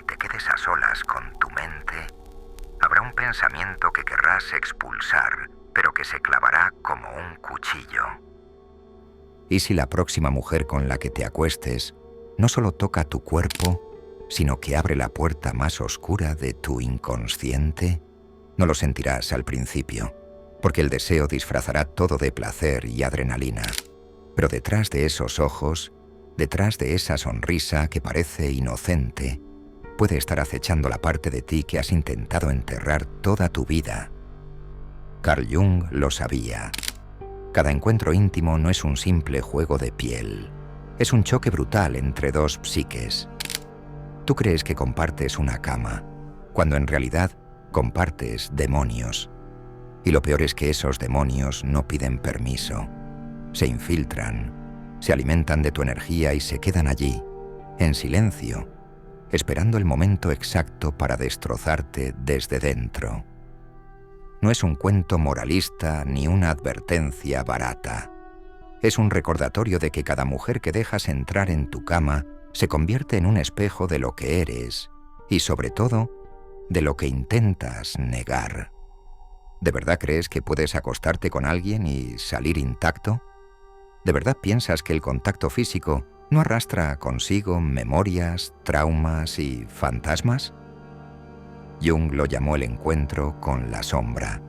y te quedes a solas con tu mente, habrá un pensamiento que querrás expulsar, pero que se clavará como un cuchillo. ¿Y si la próxima mujer con la que te acuestes no solo toca tu cuerpo, sino que abre la puerta más oscura de tu inconsciente? No lo sentirás al principio, porque el deseo disfrazará todo de placer y adrenalina. Pero detrás de esos ojos, detrás de esa sonrisa que parece inocente, puede estar acechando la parte de ti que has intentado enterrar toda tu vida. Carl Jung lo sabía. Cada encuentro íntimo no es un simple juego de piel. Es un choque brutal entre dos psiques. Tú crees que compartes una cama, cuando en realidad compartes demonios. Y lo peor es que esos demonios no piden permiso. Se infiltran, se alimentan de tu energía y se quedan allí, en silencio, esperando el momento exacto para destrozarte desde dentro. No es un cuento moralista ni una advertencia barata. Es un recordatorio de que cada mujer que dejas entrar en tu cama se convierte en un espejo de lo que eres y, sobre todo, de lo que intentas negar. ¿De verdad crees que puedes acostarte con alguien y salir intacto? ¿De verdad piensas que el contacto físico no arrastra consigo memorias, traumas y fantasmas? Jung lo llamó el encuentro con la sombra.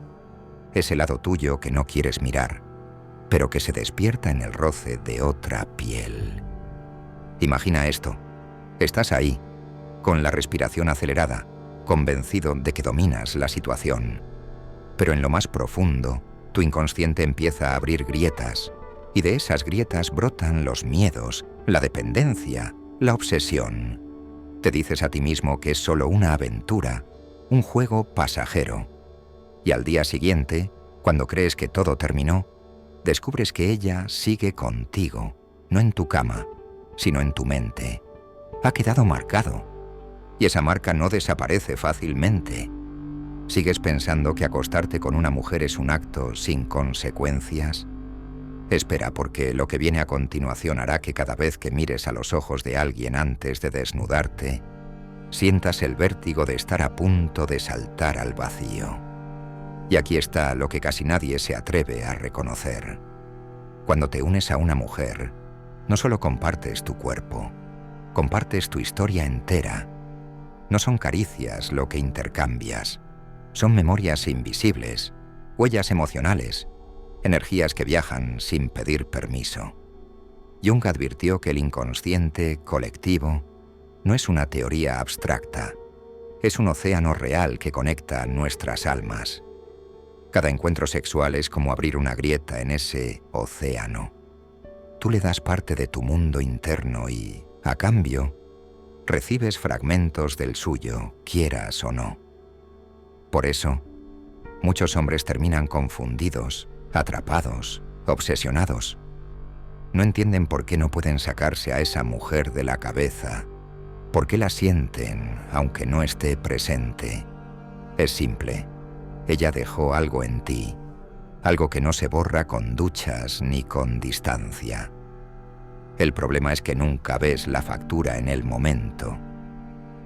Ese lado tuyo que no quieres mirar, pero que se despierta en el roce de otra piel. Imagina esto. Estás ahí, con la respiración acelerada, convencido de que dominas la situación. Pero en lo más profundo, tu inconsciente empieza a abrir grietas, y de esas grietas brotan los miedos, la dependencia, la obsesión. Te dices a ti mismo que es solo una aventura, un juego pasajero. Y al día siguiente, cuando crees que todo terminó, descubres que ella sigue contigo, no en tu cama, sino en tu mente. Ha quedado marcado. Y esa marca no desaparece fácilmente. ¿Sigues pensando que acostarte con una mujer es un acto sin consecuencias? Espera, porque lo que viene a continuación hará que cada vez que mires a los ojos de alguien antes de desnudarte, sientas el vértigo de estar a punto de saltar al vacío. Y aquí está lo que casi nadie se atreve a reconocer. Cuando te unes a una mujer, no solo compartes tu cuerpo, compartes tu historia entera. No son caricias lo que intercambias, son memorias invisibles, huellas emocionales, energías que viajan sin pedir permiso. Jung advirtió que el inconsciente colectivo no es una teoría abstracta, es un océano real que conecta nuestras almas. Cada encuentro sexual es como abrir una grieta en ese océano. Tú le das parte de tu mundo interno y, a cambio, recibes fragmentos del suyo, quieras o no. Por eso, muchos hombres terminan confundidos, atrapados, obsesionados. No entienden por qué no pueden sacarse a esa mujer de la cabeza, por qué la sienten aunque no esté presente. Es simple. Ella dejó algo en ti, algo que no se borra con duchas ni con distancia. El problema es que nunca ves la factura en el momento.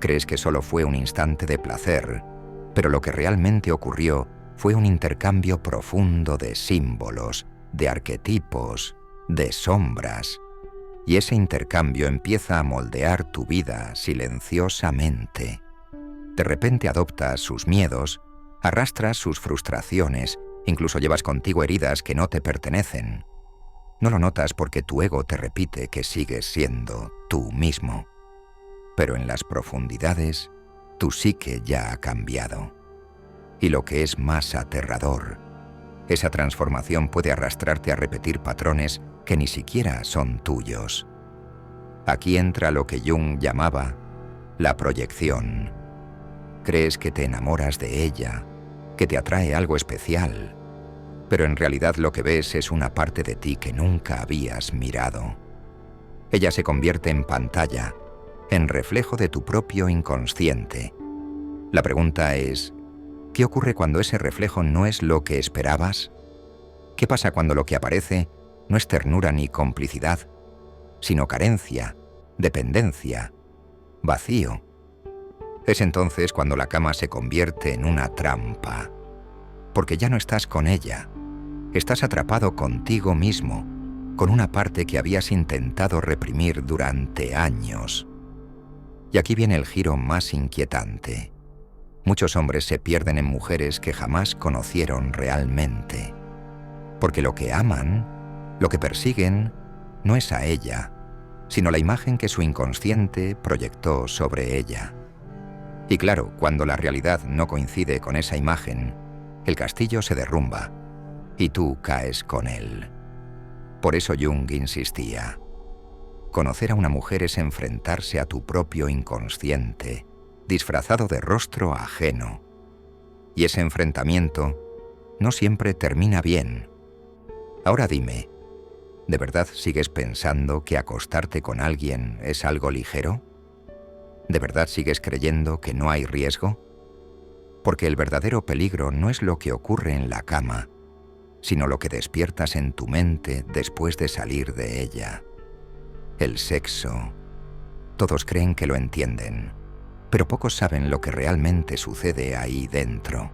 Crees que solo fue un instante de placer, pero lo que realmente ocurrió fue un intercambio profundo de símbolos, de arquetipos, de sombras. Y ese intercambio empieza a moldear tu vida silenciosamente. De repente adoptas sus miedos, arrastras sus frustraciones, incluso llevas contigo heridas que no te pertenecen. No lo notas porque tu ego te repite que sigues siendo tú mismo. Pero en las profundidades, tu psique ya ha cambiado. Y lo que es más aterrador, esa transformación puede arrastrarte a repetir patrones que ni siquiera son tuyos. Aquí entra lo que Jung llamaba la proyección. Crees que te enamoras de ella, que te atrae algo especial, pero en realidad lo que ves es una parte de ti que nunca habías mirado. Ella se convierte en pantalla, en reflejo de tu propio inconsciente. La pregunta es, ¿qué ocurre cuando ese reflejo no es lo que esperabas? ¿Qué pasa cuando lo que aparece no es ternura ni complicidad, sino carencia, dependencia, vacío? Es entonces cuando la cama se convierte en una trampa, porque ya no estás con ella, estás atrapado contigo mismo, con una parte que habías intentado reprimir durante años. Y aquí viene el giro más inquietante. Muchos hombres se pierden en mujeres que jamás conocieron realmente, porque lo que aman, lo que persiguen, no es a ella, sino la imagen que su inconsciente proyectó sobre ella. Y claro, cuando la realidad no coincide con esa imagen, el castillo se derrumba y tú caes con él. Por eso Jung insistía: conocer a una mujer es enfrentarse a tu propio inconsciente, disfrazado de rostro ajeno. Y ese enfrentamiento no siempre termina bien. Ahora dime, ¿de verdad sigues pensando que acostarte con alguien es algo ligero? ¿De verdad sigues creyendo que no hay riesgo? Porque el verdadero peligro no es lo que ocurre en la cama, sino lo que despiertas en tu mente después de salir de ella. El sexo. Todos creen que lo entienden, pero pocos saben lo que realmente sucede ahí dentro.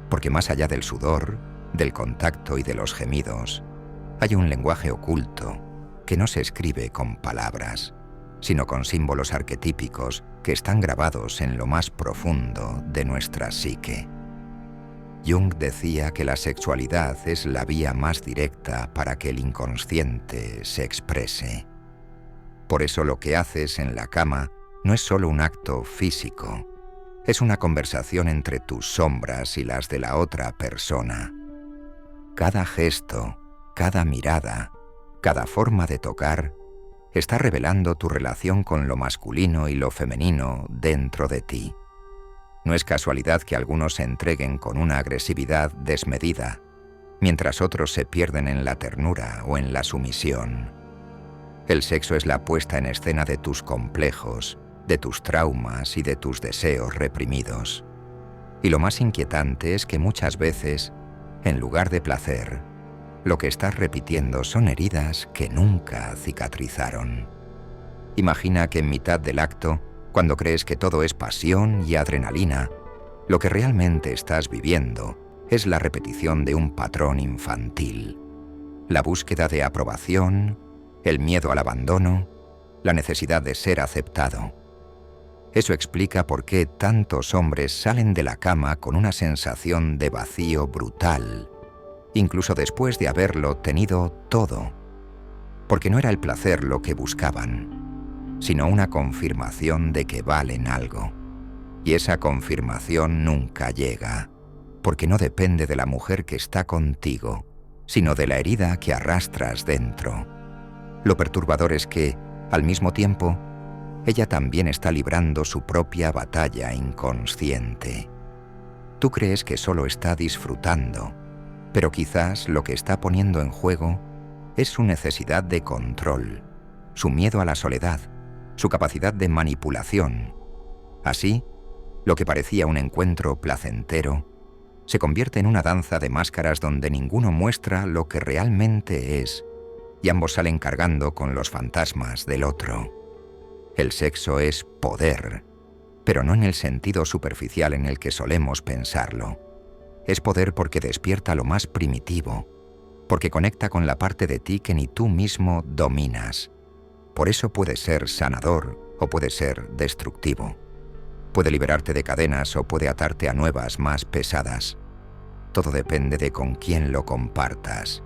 Porque más allá del sudor, del contacto y de los gemidos, hay un lenguaje oculto que no se escribe con palabras, sino con símbolos arquetípicos que están grabados en lo más profundo de nuestra psique. Jung decía que la sexualidad es la vía más directa para que el inconsciente se exprese. Por eso lo que haces en la cama no es solo un acto físico, es una conversación entre tus sombras y las de la otra persona. Cada gesto, cada mirada, cada forma de tocar, está revelando tu relación con lo masculino y lo femenino dentro de ti. No es casualidad que algunos se entreguen con una agresividad desmedida, mientras otros se pierden en la ternura o en la sumisión. El sexo es la puesta en escena de tus complejos, de tus traumas y de tus deseos reprimidos. Y lo más inquietante es que muchas veces, en lugar de placer, lo que estás repitiendo son heridas que nunca cicatrizaron. Imagina que en mitad del acto, cuando crees que todo es pasión y adrenalina, lo que realmente estás viviendo es la repetición de un patrón infantil. La búsqueda de aprobación, el miedo al abandono, la necesidad de ser aceptado. Eso explica por qué tantos hombres salen de la cama con una sensación de vacío brutal, incluso después de haberlo tenido todo, porque no era el placer lo que buscaban, sino una confirmación de que valen algo. Y esa confirmación nunca llega, porque no depende de la mujer que está contigo, sino de la herida que arrastras dentro. Lo perturbador es que, al mismo tiempo, ella también está librando su propia batalla inconsciente. Tú crees que solo está disfrutando, pero quizás lo que está poniendo en juego es su necesidad de control, su miedo a la soledad, su capacidad de manipulación. Así, lo que parecía un encuentro placentero se convierte en una danza de máscaras donde ninguno muestra lo que realmente es y ambos salen cargando con los fantasmas del otro. El sexo es poder, pero no en el sentido superficial en el que solemos pensarlo. Es poder porque despierta lo más primitivo, porque conecta con la parte de ti que ni tú mismo dominas. Por eso puede ser sanador o puede ser destructivo. Puede liberarte de cadenas o puede atarte a nuevas más pesadas. Todo depende de con quién lo compartas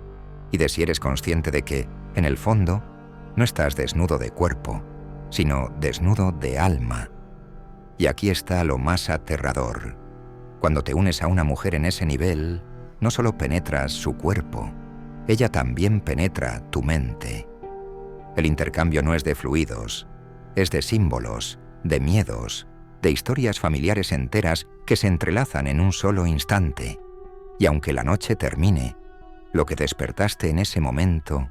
y de si eres consciente de que, en el fondo, no estás desnudo de cuerpo, sino desnudo de alma. Y aquí está lo más aterrador. Cuando te unes a una mujer en ese nivel, no solo penetras su cuerpo, ella también penetra tu mente. El intercambio no es de fluidos, es de símbolos, de miedos, de historias familiares enteras que se entrelazan en un solo instante. Y aunque la noche termine, lo que despertaste en ese momento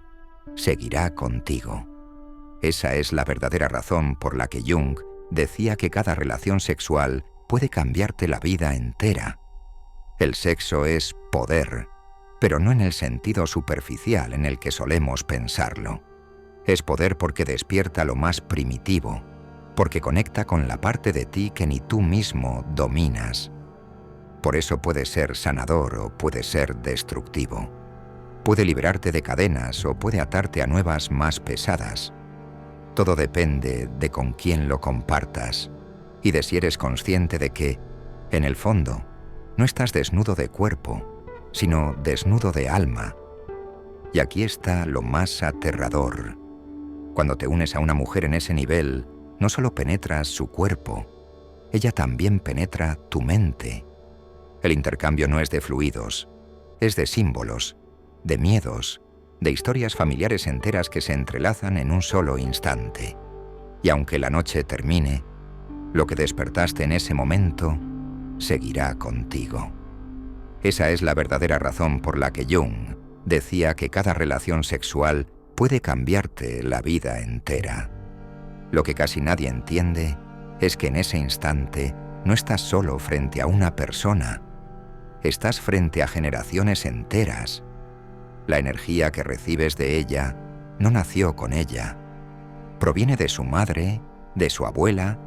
seguirá contigo. Esa es la verdadera razón por la que Jung decía que cada relación sexual puede cambiarte la vida entera. El sexo es poder, pero no en el sentido superficial en el que solemos pensarlo. Es poder porque despierta lo más primitivo, porque conecta con la parte de ti que ni tú mismo dominas. Por eso puede ser sanador o puede ser destructivo. Puede liberarte de cadenas o puede atarte a nuevas más pesadas. Todo depende de con quién lo compartas y de si eres consciente de que, en el fondo, no estás desnudo de cuerpo, sino desnudo de alma. Y aquí está lo más aterrador. Cuando te unes a una mujer en ese nivel, no solo penetras su cuerpo, ella también penetra tu mente. El intercambio no es de fluidos, es de símbolos, de miedos, de historias familiares enteras que se entrelazan en un solo instante. Y aunque la noche termine, lo que despertaste en ese momento seguirá contigo. Esa es la verdadera razón por la que Jung decía que cada relación sexual puede cambiarte la vida entera. Lo que casi nadie entiende es que en ese instante no estás solo frente a una persona, estás frente a generaciones enteras. La energía que recibes de ella no nació con ella. Proviene de su madre, de su abuela,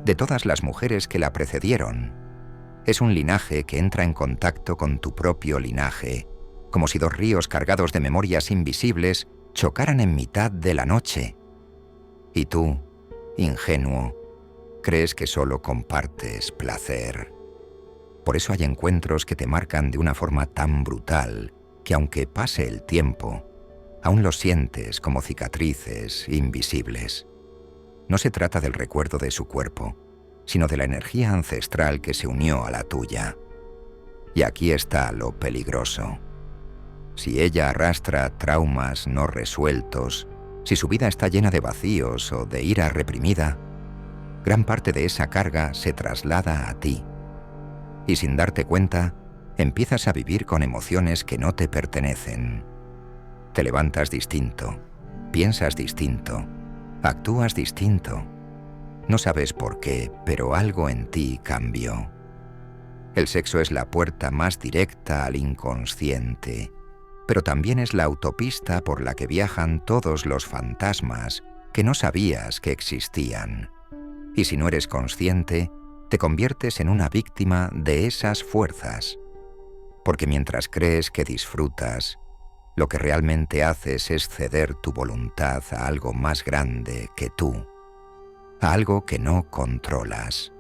de todas las mujeres que la precedieron. Es un linaje que entra en contacto con tu propio linaje, como si dos ríos cargados de memorias invisibles chocaran en mitad de la noche. Y tú, ingenuo, crees que solo compartes placer. Por eso hay encuentros que te marcan de una forma tan brutal que aunque pase el tiempo, aún los sientes como cicatrices invisibles. No se trata del recuerdo de su cuerpo, sino de la energía ancestral que se unió a la tuya. Y aquí está lo peligroso. Si ella arrastra traumas no resueltos, si su vida está llena de vacíos o de ira reprimida, gran parte de esa carga se traslada a ti. Y sin darte cuenta, empiezas a vivir con emociones que no te pertenecen. Te levantas distinto, piensas distinto, actúas distinto. No sabes por qué, pero algo en ti cambió. El sexo es la puerta más directa al inconsciente, pero también es la autopista por la que viajan todos los fantasmas que no sabías que existían. Y si no eres consciente, te conviertes en una víctima de esas fuerzas. Porque mientras crees que disfrutas, lo que realmente haces es ceder tu voluntad a algo más grande que tú, a algo que no controlas.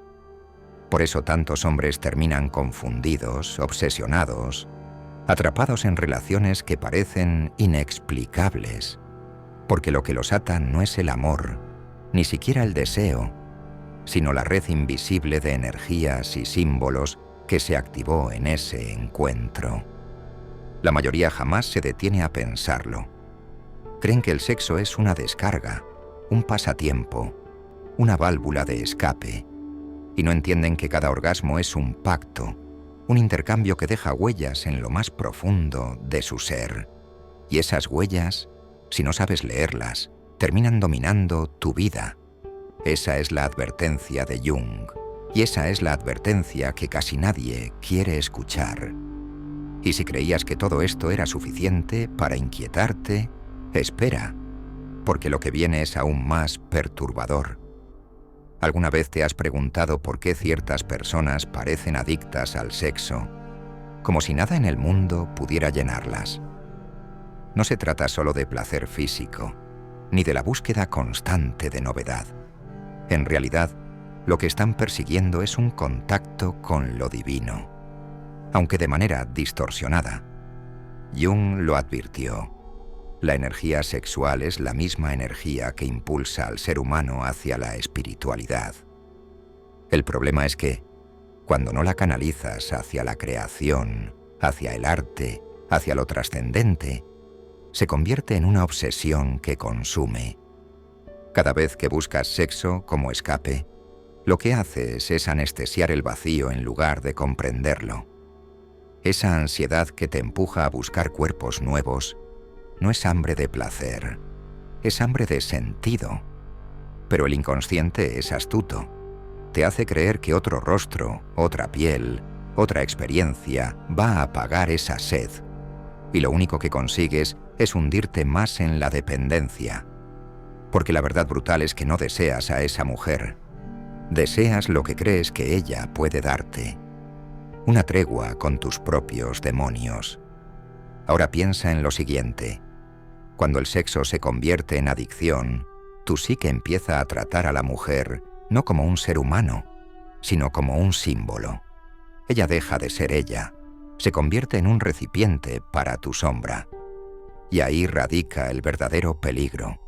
Por eso tantos hombres terminan confundidos, obsesionados, atrapados en relaciones que parecen inexplicables, porque lo que los ata no es el amor, ni siquiera el deseo, sino la red invisible de energías y símbolos que se activó en ese encuentro. La mayoría jamás se detiene a pensarlo. Creen que el sexo es una descarga, un pasatiempo, una válvula de escape, y no entienden que cada orgasmo es un pacto, un intercambio que deja huellas en lo más profundo de su ser. Y esas huellas, si no sabes leerlas, terminan dominando tu vida. Esa es la advertencia de Jung, y esa es la advertencia que casi nadie quiere escuchar. Y si creías que todo esto era suficiente para inquietarte, espera, porque lo que viene es aún más perturbador. ¿Alguna vez te has preguntado por qué ciertas personas parecen adictas al sexo, como si nada en el mundo pudiera llenarlas? No se trata solo de placer físico, ni de la búsqueda constante de novedad. En realidad, lo que están persiguiendo es un contacto con lo divino, aunque de manera distorsionada. Jung lo advirtió. La energía sexual es la misma energía que impulsa al ser humano hacia la espiritualidad. El problema es que, cuando no la canalizas hacia la creación, hacia el arte, hacia lo trascendente, se convierte en una obsesión que consume. Cada vez que buscas sexo como escape, lo que haces es anestesiar el vacío en lugar de comprenderlo. Esa ansiedad que te empuja a buscar cuerpos nuevos no es hambre de placer, es hambre de sentido. Pero el inconsciente es astuto. Te hace creer que otro rostro, otra piel, otra experiencia va a apagar esa sed. Y lo único que consigues es hundirte más en la dependencia. Porque la verdad brutal es que no deseas a esa mujer, Deseas lo que crees que ella puede darte. Una tregua con tus propios demonios. Ahora piensa en lo siguiente. Cuando el sexo se convierte en adicción, tu psique empieza a tratar a la mujer no como un ser humano, sino como un símbolo. Ella deja de ser ella, se convierte en un recipiente para tu sombra. Y ahí radica el verdadero peligro,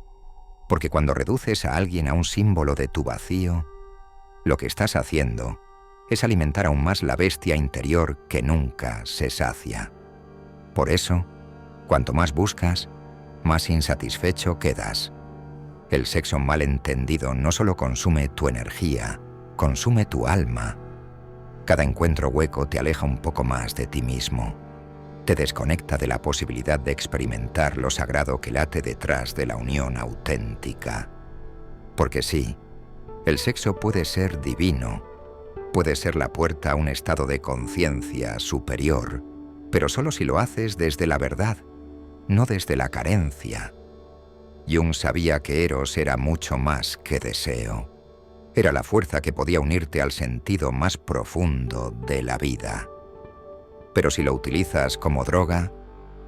porque cuando reduces a alguien a un símbolo de tu vacío, lo que estás haciendo es alimentar aún más la bestia interior que nunca se sacia. Por eso, cuanto más buscas, más insatisfecho quedas. El sexo mal entendido no solo consume tu energía, consume tu alma. Cada encuentro hueco te aleja un poco más de ti mismo. Te desconecta de la posibilidad de experimentar lo sagrado que late detrás de la unión auténtica. Porque sí, el sexo puede ser divino, puede ser la puerta a un estado de conciencia superior, pero solo si lo haces desde la verdad, no desde la carencia. Jung sabía que Eros era mucho más que deseo. Era la fuerza que podía unirte al sentido más profundo de la vida. Pero si lo utilizas como droga,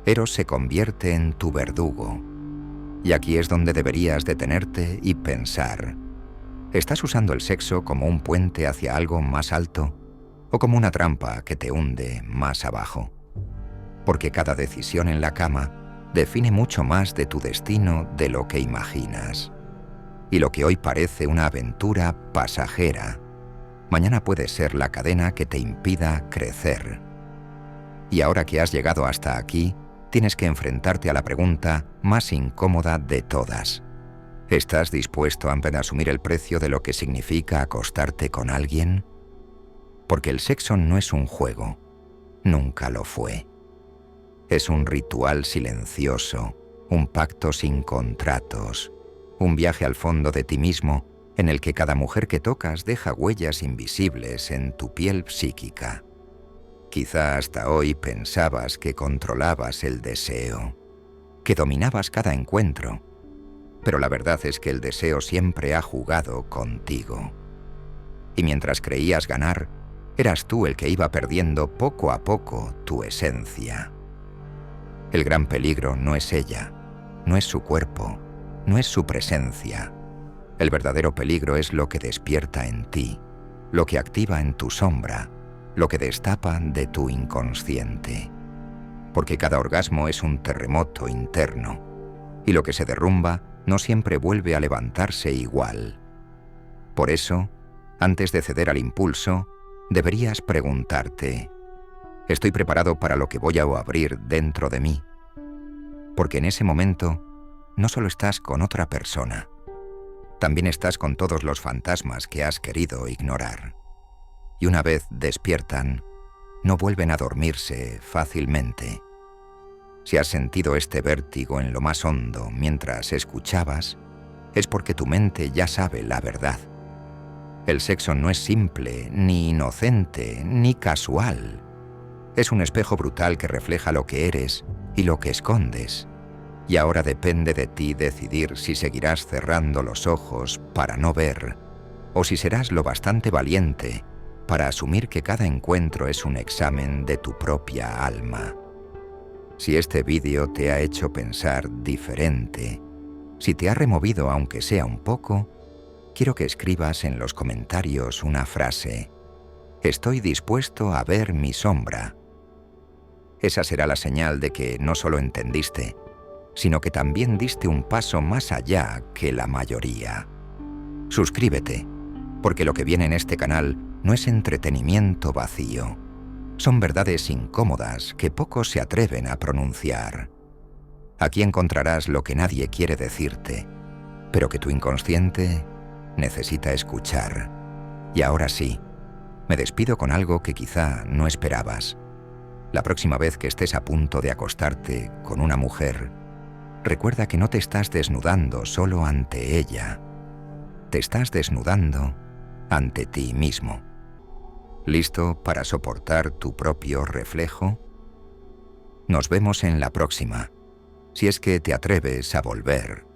Eros se convierte en tu verdugo. Y aquí es donde deberías detenerte y pensar. ¿Estás usando el sexo como un puente hacia algo más alto o como una trampa que te hunde más abajo? Porque cada decisión en la cama define mucho más de tu destino de lo que imaginas. Y lo que hoy parece una aventura pasajera, mañana puede ser la cadena que te impida crecer. Y ahora que has llegado hasta aquí, tienes que enfrentarte a la pregunta más incómoda de todas. ¿Estás dispuesto a asumir el precio de lo que significa acostarte con alguien? Porque el sexo no es un juego, nunca lo fue. Es un ritual silencioso, un pacto sin contratos, un viaje al fondo de ti mismo en el que cada mujer que tocas deja huellas invisibles en tu piel psíquica. Quizá hasta hoy pensabas que controlabas el deseo, que dominabas cada encuentro, pero la verdad es que el deseo siempre ha jugado contigo. Y mientras creías ganar, eras tú el que iba perdiendo poco a poco tu esencia. El gran peligro no es ella, no es su cuerpo, no es su presencia. El verdadero peligro es lo que despierta en ti, lo que activa en tu sombra, lo que destapa de tu inconsciente. Porque cada orgasmo es un terremoto interno, y lo que se derrumba no siempre vuelve a levantarse igual. Por eso, antes de ceder al impulso, deberías preguntarte: ¿estoy preparado para lo que voy a abrir dentro de mí? Porque en ese momento no solo estás con otra persona, también estás con todos los fantasmas que has querido ignorar. Y una vez despiertan, no vuelven a dormirse fácilmente. Si has sentido este vértigo en lo más hondo mientras escuchabas, es porque tu mente ya sabe la verdad. El sexo no es simple, ni inocente, ni casual. Es un espejo brutal que refleja lo que eres y lo que escondes. Y ahora depende de ti decidir si seguirás cerrando los ojos para no ver, o si serás lo bastante valiente para asumir que cada encuentro es un examen de tu propia alma. Si este vídeo te ha hecho pensar diferente, si te ha removido aunque sea un poco, quiero que escribas en los comentarios una frase: estoy dispuesto a ver mi sombra. Esa será la señal de que no solo entendiste, sino que también diste un paso más allá que la mayoría. Suscríbete, porque lo que viene en este canal no es entretenimiento vacío. Son verdades incómodas que pocos se atreven a pronunciar. Aquí encontrarás lo que nadie quiere decirte, pero que tu inconsciente necesita escuchar. Y ahora sí, me despido con algo que quizá no esperabas. La próxima vez que estés a punto de acostarte con una mujer, recuerda que no te estás desnudando solo ante ella. Te estás desnudando ante ti mismo. ¿Listo para soportar tu propio reflejo? Nos vemos en la próxima, si es que te atreves a volver